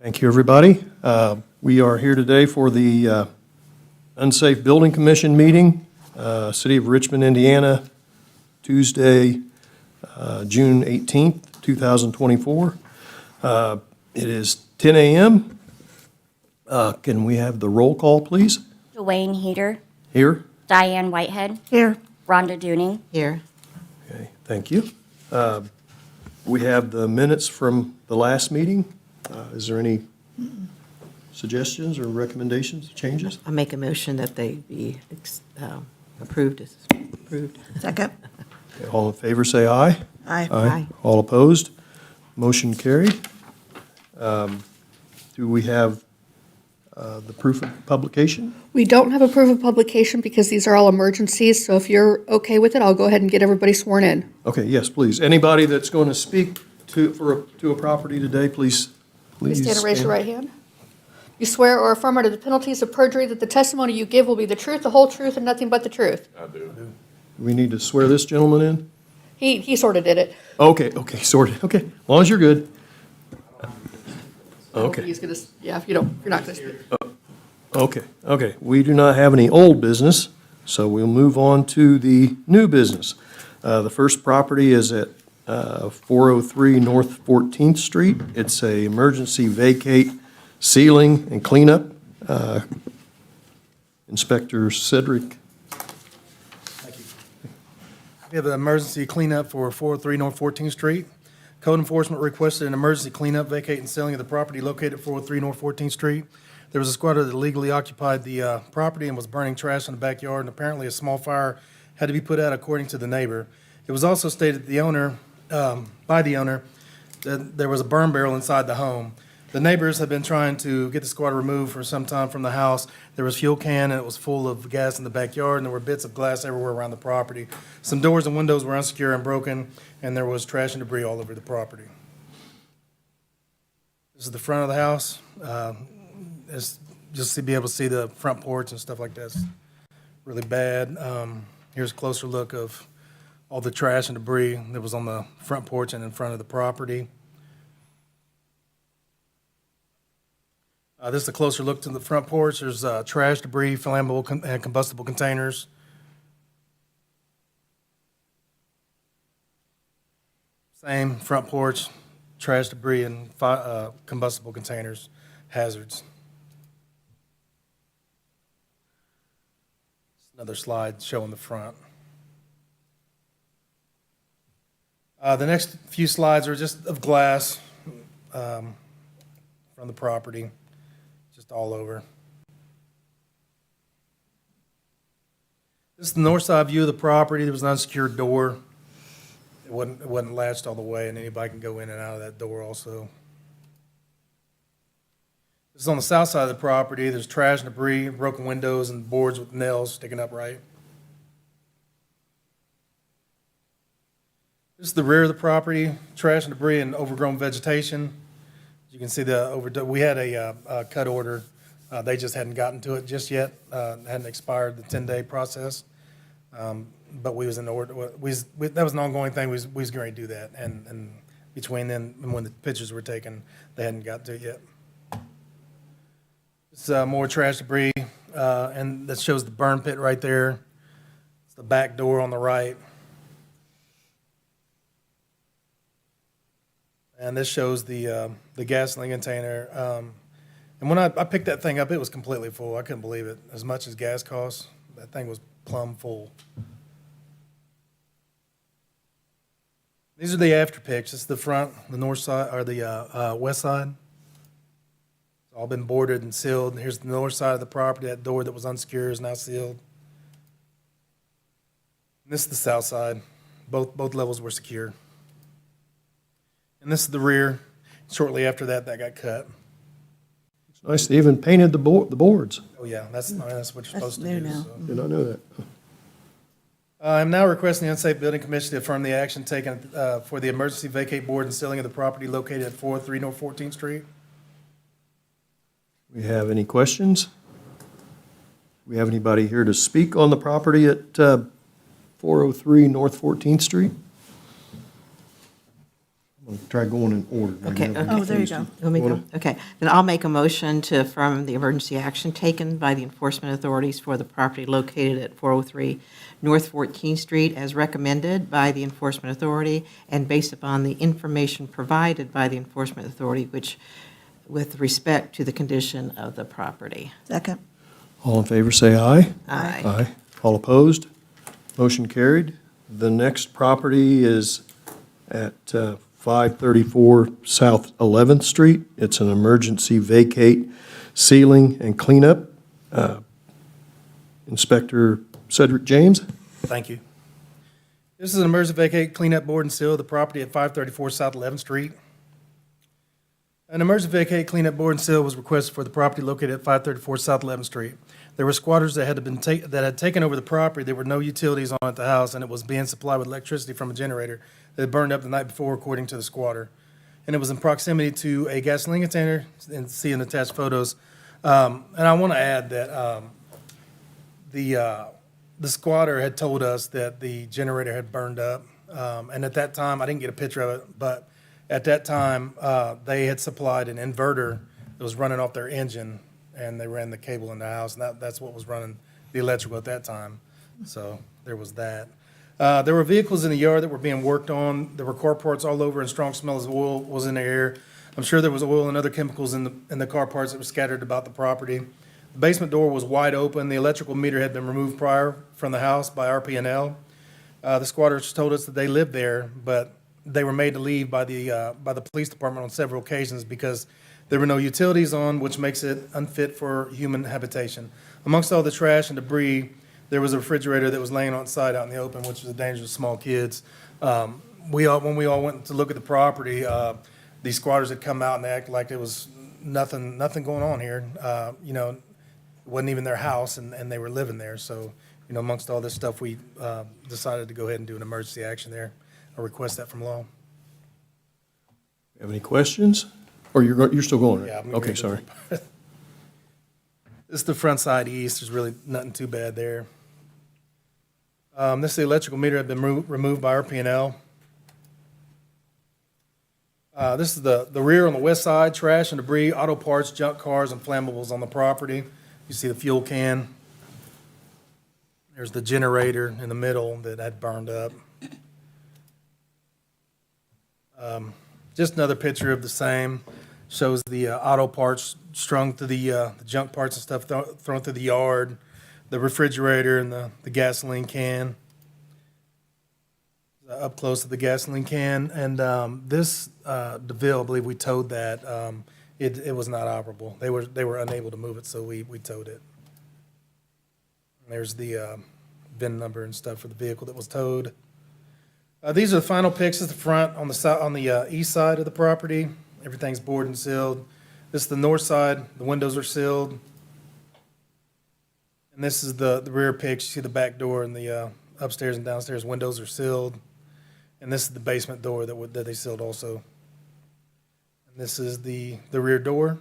Thank you, everybody. We are here today for the Unsafe Building Commission meeting, City of Richmond, Indiana, Tuesday, June 18th, 2024. It is 10 a.m. Can we have the roll call, please? Dwayne Heater, Here? Diane Whitehead, Here. Rhonda Dooning, Here. Okay, thank you. We have the minutes from the last meeting. Is there any suggestions or recommendations, changes? I make a motion that they be approved as approved. Second. Okay, all in favor, say aye. Aye. Aye. All opposed? Motion carried. Do we have the proof of publication? We don't have a proof of publication because these are all emergencies, so if you're okay with it, I'll go ahead and get everybody sworn in. Okay, yes, please. Anybody that's going to speak to a property today, please. Please stand and raise your right hand. You swear or affirm under the penalties of perjury that the testimony you give will be the truth, the whole truth, and nothing but the truth? Do we need to swear this gentleman in? He sort of did it. Okay, sorted. Okay, as long as you're good. Okay. He's gonna, yeah, if you're not gonna speak. Okay. We do not have any old business, so we'll move on to the new business. The first property is at 403 North 14th Street. It's a emergency vacate, sealing, and cleanup. Inspector Cedric. We have an emergency cleanup for 403 North 14th Street. Code enforcement requested an emergency cleanup, vacate, and selling of the property located at 403 North 14th Street. There was a squatter that illegally occupied the property and was burning trash in the backyard, and apparently a small fire had to be put out according to the neighbor. It was also stated by the owner that there was a burn barrel inside the home. The neighbors have been trying to get the squatter removed for some time from the house. There was fuel can, and it was full of gas in the backyard, and there were bits of glass everywhere around the property. Some doors and windows were unsecure and broken, and there was trash and debris all over the property. This is the front of the house. Just to be able to see the front porch and stuff like that. It's really bad. Here's a closer look of all the trash and debris that was on the front porch and in front of the property. This is a closer look to the front porch. There's trash, debris, flammable and combustible containers. Same front porch, trash, debris, and combustible containers, hazards. Another slide showing the front. The next few slides are just of glass from the property, just all over. This is the north side view of the property. There was an unsecured door. It wasn't latched all the way, and anybody can go in and out of that door also. This is on the south side of the property. There's trash and debris, broken windows, and boards with nails sticking upright. This is the rear of the property, trash and debris and overgrown vegetation. You can see we had a cut order. They just hadn't gotten to it just yet. Hadn't expired the 10-day process. But we was in order. That was an ongoing thing. We was going to do that. And between then and when the pictures were taken, they hadn't got to it yet. It's more trash debris, and that shows the burn pit right there. It's the back door on the right. And this shows the gasoline container. And when I picked that thing up, it was completely full. I couldn't believe it. As much as gas costs, that thing was plumb full. These are the after pics. This is the front, the north side, or the west side. It's all been boarded and sealed. Here's the north side of the property. That door that was unsecured is now sealed. And this is the south side. Both levels were secured. And this is the rear. Shortly after that got cut. It's nice they even painted the boards. Oh, yeah, that's what you're supposed to new do. now. So. Did not know that. I'm now requesting the Unsafe Building Commission to affirm the action taken for the emergency vacate board and sealing of the property located at 403 North 14th Street. We have any questions? We have anybody here to speak on the property at 403 North 14th Street? I'm gonna try going in order. Okay, Maybe okay. I'll Oh, there you go. Let me go. Okay, then I'll make a motion to affirm the emergency action taken by the enforcement authorities for the property located at 403 North 14th Street as recommended by the enforcement authority and based upon the information provided by the enforcement authority, which with respect to the condition of the property. Second. All in favor, say aye. Aye. Aye. All opposed? Motion carried. The next property is at 534 South 11th Street. It's an emergency vacate, sealing, and cleanup. Inspector Cedric James? Thank you. This is an emergency vacate cleanup board and seal of the property at 534 South 11th Street. An emergency vacate cleanup board and seal was requested for the property located at 534 South 11th Street. There were squatters that had taken over the property. There were no utilities on at the house, and it was being supplied with electricity from a generator that had burned up the night before, according to the squatter. And it was in proximity to a gasoline container, and see in attached photos. And I want to add that the squatter had told us that the generator had burned up. And at that time, I didn't get a picture of it, but at that time, they had supplied an inverter that was running off their engine, and they ran the cable in the house, and that's what was running the electrical at that time. So there was that. There were vehicles in the yard that were being worked on. There were car parts all over, and strong smell of oil was in the air. I'm sure there was oil and other chemicals in the car parts that were scattered about the property. The basement door was wide open. The electrical meter had been removed prior from the house by RP&L. The squatters told us that they lived there, but they were made to leave by the police department on several occasions because there were no utilities on, which makes it unfit for human habitation. Amongst all the trash and debris, there was a refrigerator that was laying on its side out in the open, which was a danger to small kids. When we all went to look at the property, these squatters had come out and act like there was nothing going on here. It wasn't even their house, and they were living there. So, amongst all this stuff, we decided to go ahead and do an emergency action there. I request that from law. Have any questions? Or you're still going, right? Yeah, I'm Okay, ready to- sorry. This is the front side east. There's really nothing too bad there. This is the electrical meter had been removed by RP&L. This is the rear on the west side, trash and debris, auto parts, junk cars, and flammables on the property. You see the fuel can. There's the generator in the middle that had burned up. Just another picture of the same. Shows the auto parts strung to the junk parts and stuff thrown through the yard, the refrigerator and the gasoline can. Up close to the gasoline can. And this DeVille, I believe we towed that. It was not operable. They were unable to move it, so we towed it. And there's the VIN number and stuff for the vehicle that was towed. These are the final pics of the front on the east side of the property. Everything's board and sealed. This is the north side. The windows are sealed. And this is the rear pics. You see the back door and the upstairs and downstairs windows are sealed. And this is the basement door that they sealed also. And this is the rear door.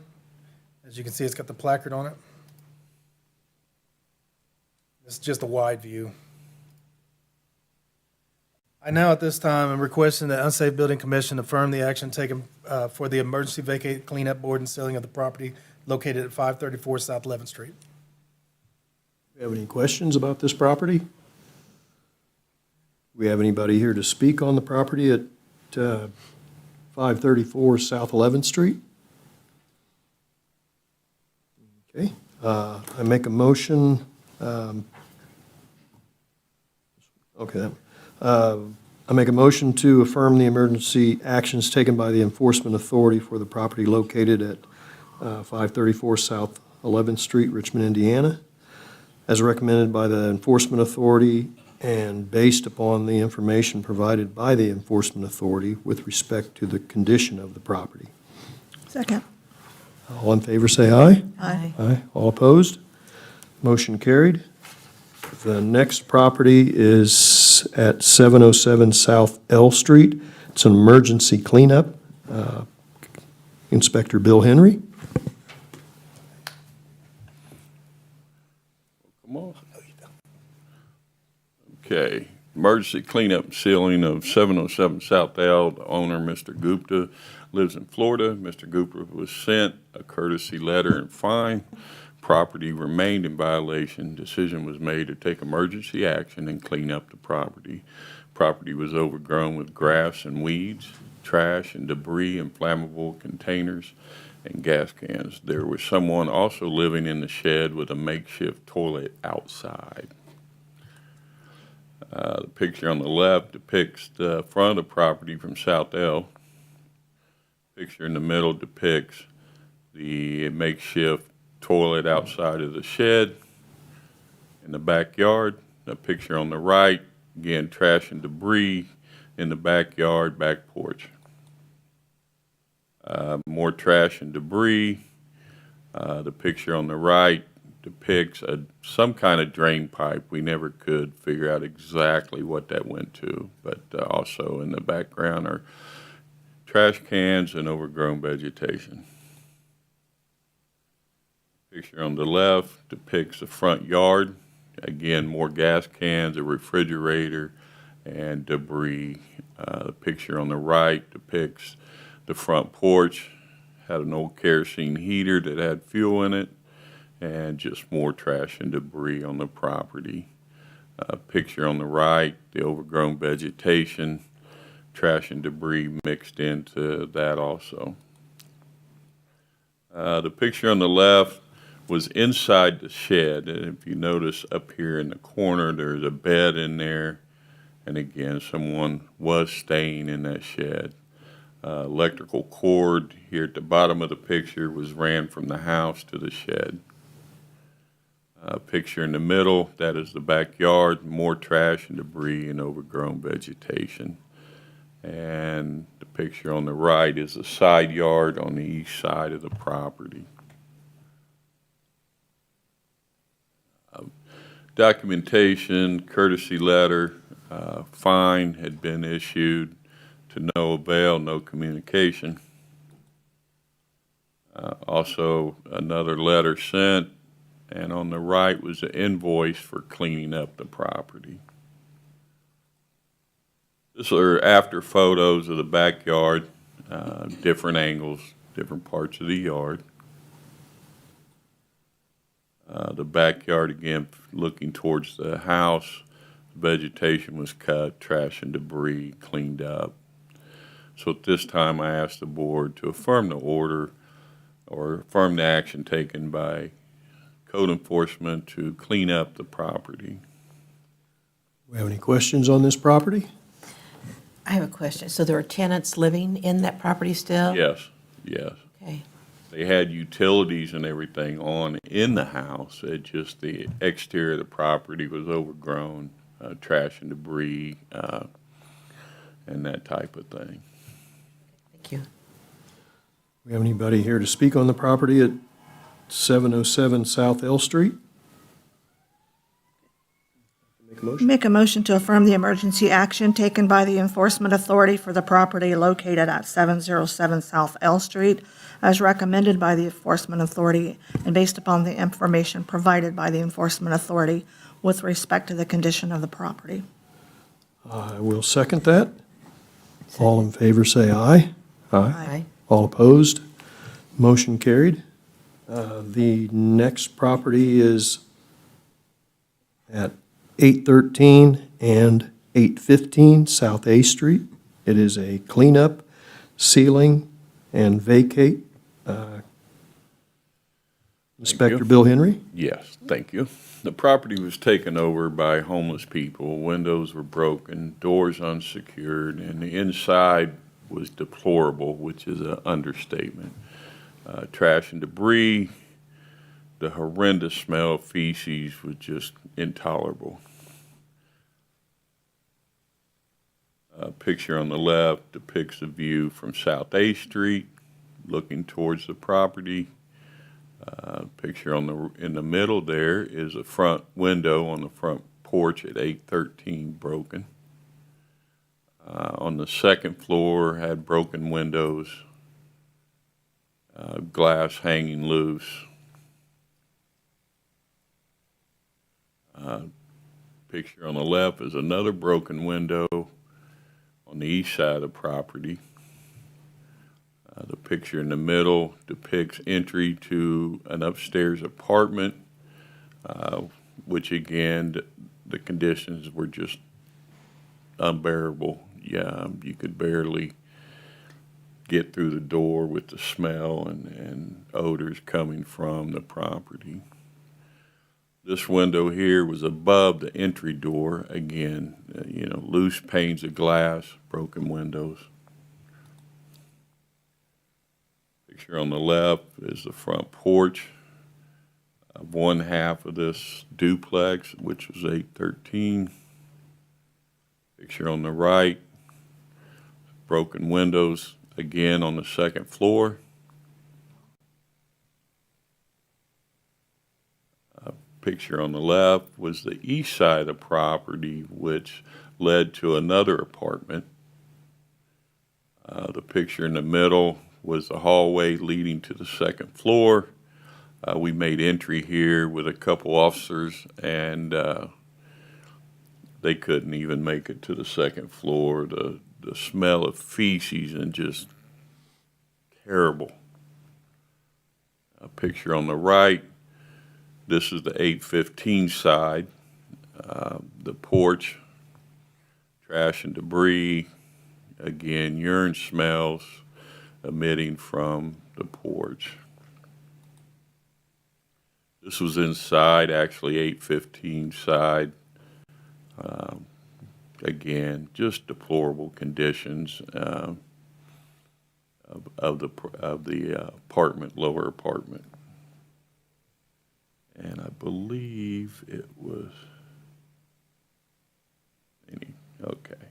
As you can see, it's got the placard on it. This is just a wide view. I now at this time am requesting the Unsafe Building Commission affirm the action taken for the emergency vacate cleanup board and sealing of the property located at 534 South 11th Street. Do you have any questions about this property? We have anybody here to speak on the property at 534 South 11th Street? Okay, I make a motion. I make a motion to affirm the emergency actions taken by the enforcement authority for the property located at 534 South 11th Street, Richmond, Indiana, as recommended by the enforcement authority and based upon the information provided by the enforcement authority with respect to the condition of the property. Second. All in favor, say aye. Aye. Aye. All opposed? Motion carried. The next property is at 707 South L Street. It's an emergency cleanup. Inspector Bill Henry. Come on. Okay, Emergency cleanup and sealing of 707 South L. The owner, Mr. Gupta, lives in Florida. Mr. Gupta was sent a courtesy letter and fine. Property remained in violation. Decision was made to take emergency action and clean up the property. Property was overgrown with grass and weeds, trash and debris, inflammable containers, and gas cans. There was someone also living in the shed with a makeshift toilet outside. The picture on the left depicts the front of the property from South L. Picture in the middle depicts the makeshift toilet outside of the shed in the backyard. The picture on the right, again, trash and debris in the backyard, back porch. More trash and debris. The picture on the right depicts some kind of drain pipe. We never could figure out exactly what that went to, but also in the background are trash cans and overgrown vegetation. Picture on the left depicts the front yard. Again, more gas cans, a refrigerator, and debris. The picture on the right depicts the front porch. Had an old kerosene heater that had fuel in it, and just more trash and debris on the property. Picture on the right, the overgrown vegetation, trash and debris mixed into that also. The picture on the left was inside the shed, and if you notice up here in the corner, there's a bed in there, and again, someone was staying in that shed. Electrical cord here at the bottom of the picture was ran from the house to the shed. Picture in the middle, that is the backyard, more trash and debris and overgrown vegetation. And the picture on the right is the side yard on the east side of the property. Documentation, courtesy letter, fine had been issued to no avail, no communication. Also, another letter sent, and on the right was an invoice for cleaning up the property. These are after photos of the backyard, different angles, different parts of the yard. The backyard, again, looking towards the house, vegetation was cut, trash and debris cleaned up. So at this time, I asked the board to affirm the order or affirm the action taken by code enforcement to clean up the property. We have any questions on this property? I have a question. So there are tenants living in that property still? Yes, yes. Okay. They had utilities and everything on in the house. It just the exterior of the property was overgrown, trash and debris, and that type of thing. Thank you. We have anybody here to speak on the property at 707 South L Street? Make a motion. Make a motion to affirm the emergency action taken by the enforcement authority for the property located at 707 South L Street as recommended by the enforcement authority and based upon the information provided by the enforcement authority with respect to the condition of the property. I will second that. All in favor, say aye. Aye. All opposed? Motion carried. The next property is at 813 and 815 South A Street. It is a cleanup, sealing, and vacate. Inspector Bill Henry? Yes, thank you. The property was taken over by homeless people. Windows were broken, doors unsecured, and the inside was deplorable, which is an understatement. Trash and debris, the horrendous smell of feces was just intolerable. A picture on the left depicts a view from South A Street, looking towards the property. Picture in the middle there is a front window on the front porch at 813 broken. On the second floor had broken windows, glass hanging loose. Picture on the left is another broken window on the east side of the property. The picture in the middle depicts entry to an upstairs apartment, which again, the conditions were just unbearable. Yeah, you could barely get through the door with the smell and odors coming from the property. This window here was above the entry door. Again, loose panes of glass, broken windows. Picture on the left is the front porch of one half of this duplex, which was 813. Picture on the right, broken windows again on the second floor. Picture on the left was the east side of the property, which led to another apartment. The picture in the middle was the hallway leading to the second floor. We made entry here with a couple officers, and they couldn't even make it to the second floor. The smell of feces and just terrible. A picture on the right, this is the 815 side. The porch, trash and debris, again, urine smells emitting from the porch. This was inside, actually 815 side. Again, just deplorable conditions of the apartment, lower apartment. And I believe it was okay.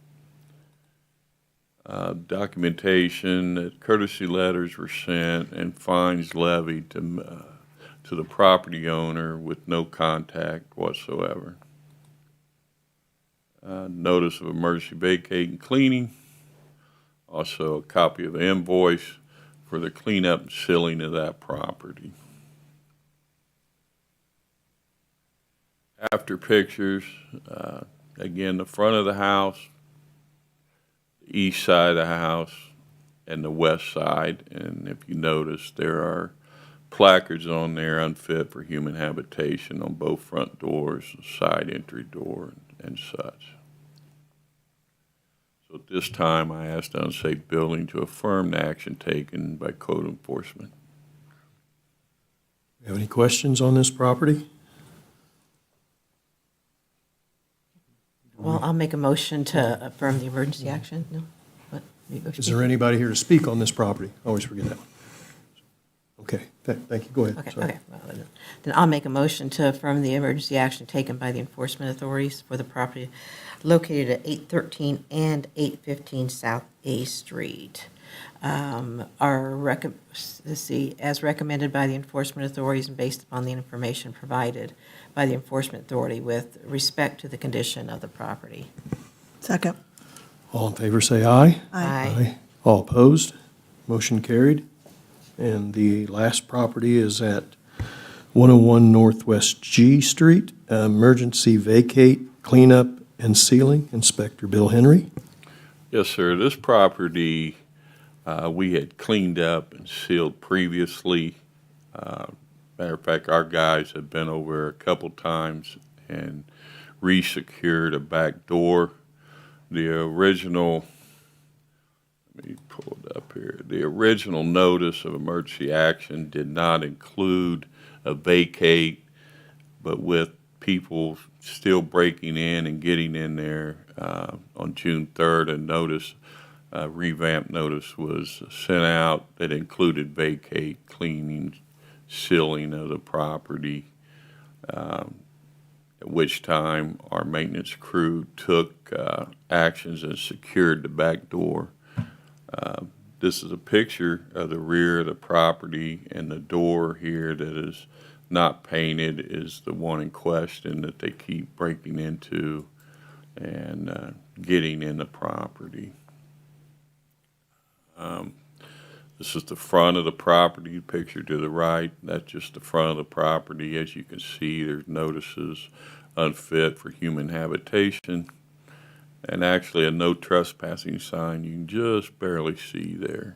Documentation that courtesy letters were sent and fines levied to the property owner with no contact whatsoever. Notice of emergency vacate and cleaning. Also a copy of the invoice for the cleanup and sealing of that property. After pictures, again, the front of the house, the east side of the house, and the west side. And if you notice, there are placards on there unfit for human habitation on both front doors, side entry door, and such. So at this time, I asked Unsafe Building to affirm the action taken by code enforcement. You have any questions on this property? Well, I'll make a motion to affirm the emergency action. No? What? Is there anybody here to speak on this property? I always forget that. Okay, thank you. Go ahead. Okay, Sorry. okay. Well, then I'll make a motion to affirm the emergency action taken by the enforcement authorities for the property located at 813 and 815 South A Street. As recommended by the enforcement authorities and based upon the information provided by the enforcement authority with respect to the condition of the property. Second. All in favor, say aye. Aye. All opposed? Motion carried. And the last property is at 101 Northwest G Street, emergency vacate, cleanup, and sealing. Inspector Bill Henry. Yes, sir. This property we had cleaned up and sealed previously. Matter of fact, our guys have been over a couple times and re-secured a back door. The original, let me pull it up here. The original notice of emergency action did not include a vacate, but with people still breaking in and getting in there on June 3rd, a revamped notice was sent out that included vacate, cleaning, sealing of the property, at which time our maintenance crew took actions and secured the back door. This is a picture of the rear of the property, and the door here that is not painted is the one in question that they keep breaking into and getting in the property. This is the front of the property, picture to the right. That's just the front of the property. As you can see, there's notices unfit for human habitation. And actually a no trespassing sign you can just barely see there.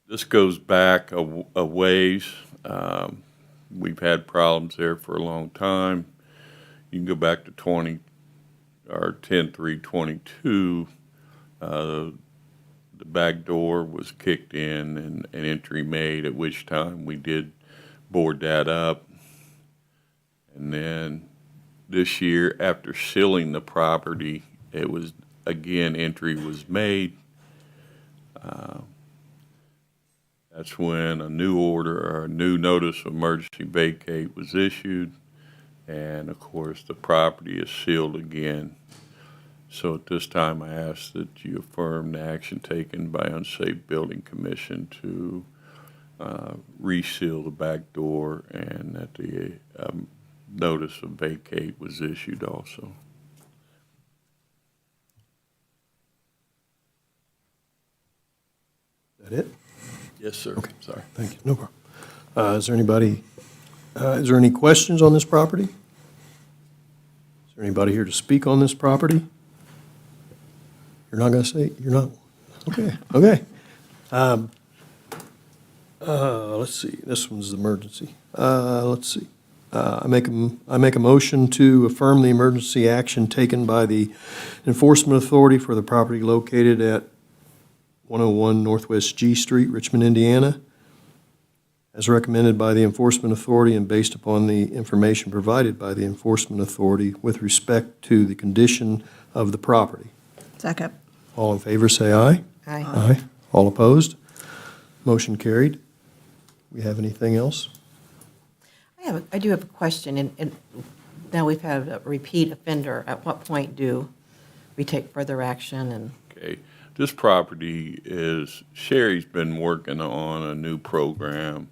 This goes back a ways. We've had problems there for a long time. You can go back to 10/3/22. The back door was kicked in and an entry made, at which time we did board that up. And then this year, after sealing the property, it was, again, entry was made. That's when a new order or a new notice of emergency vacate was issued. And of course, the property is sealed again. So at this time, I ask that you affirm the action taken by Unsafe Building Commission to reseal the back door, and that the notice of vacate was issued also. Is that it? Yes, sir. Okay. Sorry. Thank you. No problem. Is there any questions on this property? Is there anybody here to speak on this property? You're not going to say, you're not? Okay, okay. Let's see, this one's the emergency. Let's see. I make a motion to affirm the emergency action taken by the Enforcement Authority for the property located at 101 Northwest G Street, Richmond, Indiana, as recommended by the Enforcement Authority and based upon the information provided by the Enforcement Authority with respect to the condition of the property. Second. All in favor, say aye. Aye. Aye. All opposed? Motion carried. We have anything else? I do have a question, and now we've had a repeat offender. At what point do we take further action? And Okay. This property is, Sherry's been working on a new program,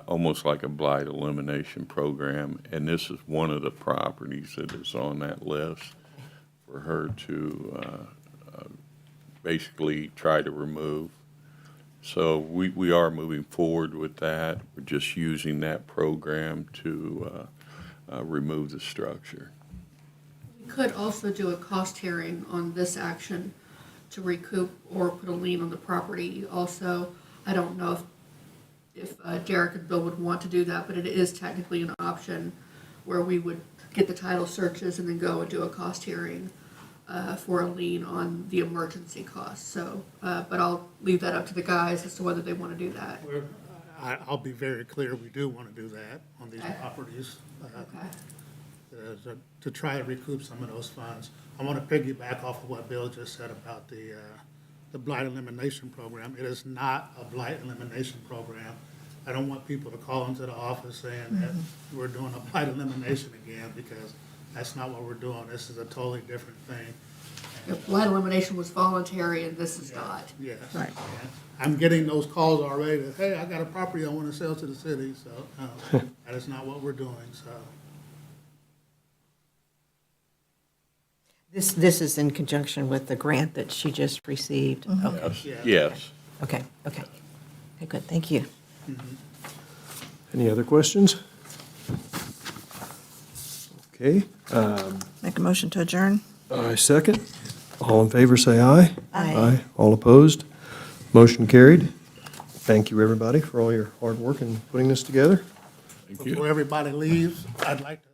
almost like a blight elimination program, and this is one of the properties that is on that list for her to basically try to remove. So we are moving forward with that. We're just using that program to remove the structure. We could also do a cost hearing on this action to recoup or put a lien on the property also. I don't know if Derek and Bill would want to do that, but it is technically an option where we would get the title searches and then go and do a cost hearing for a lien on the emergency costs. So, but I'll leave that up to the guys as to whether they want to do that. I'll be very clear, we do want to do that on these Okay. properties, Okay. to try to recoup some of those funds. I want to piggyback off of what Bill just said about the blight elimination program. It is not a blight elimination program. I don't want people to call into the office saying that we're doing a blight elimination again, because that's not what we're doing. This is a totally different thing. If blight elimination was voluntary and this is not. Yes. Right. And I'm getting those calls already that, hey, I got a property I want to sell to the city, so that is not what we're doing, so. this is in conjunction with the grant that she just received? Okay. Yes. Yeah. Yes. Okay, okay. Okay, good, thank you. Any other questions? Okay, Make a motion to adjourn. I second. All in favor, say aye. Aye. All opposed? Motion carried. Thank you, everybody, for all your hard work in putting this together. Thank you. Before everybody leaves, I'd like to